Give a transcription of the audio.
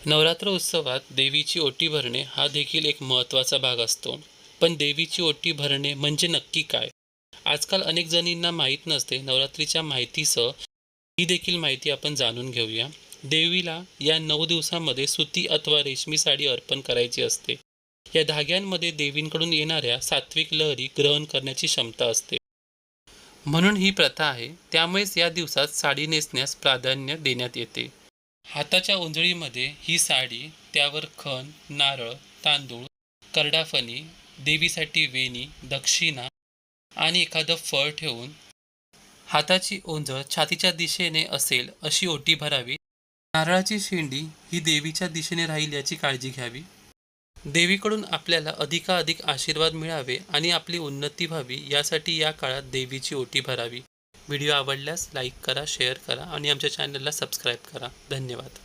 नवरात्र उत्सवात देवीची ओटी भरणे हा देखील एक महत्त्वाचा भाग असतो. पण देवीची ओटी भरणे म्हणजे नक्की काय? आजकाल अनेक जणींना माहीत नसते. नवरात्रीच्या माहितीसह ही देखील माहिती आपण जाणून घेऊया. देवीला या 9 दिवसांमध्ये सुती अथवा रेशमी साडी अर्पण करायची असते. या धाग्यांमध्ये देवींकडून येणाऱ्या सात्विक लहरी ग्रहण करण्याची क्षमता असते. म्हणून ही प्रथा आहे. त्यामुळेच या दिवसात साडी नेसण्यास प्राधान्य देण्यात येते. हाताच्या उंजळीमध्ये ही साडी, त्यावर खण, नारळ, तांदूळ, करडाफणी, देवीसाठी वेणी, दक्षिणा आणि एखादं फळ ठेवून हाताची ओंजळ छातीच्या दिशेने असेल अशी ओटी भरावी. नारळाची शेंडी ही देवीच्या दिशेने राहील याची काळजी घ्यावी. देवीकडून आपल्याला अधिकाधिक आशीर्वाद मिळावे आणि आपली उन्नती व्हावी यासाठी या काळात देवीची ओटी भरावी. व्हिडिओ आवडल्यास लाईक करा, शेअर करा आणि आमच्या चॅनलला सबस्क्राईब करा. धन्यवाद.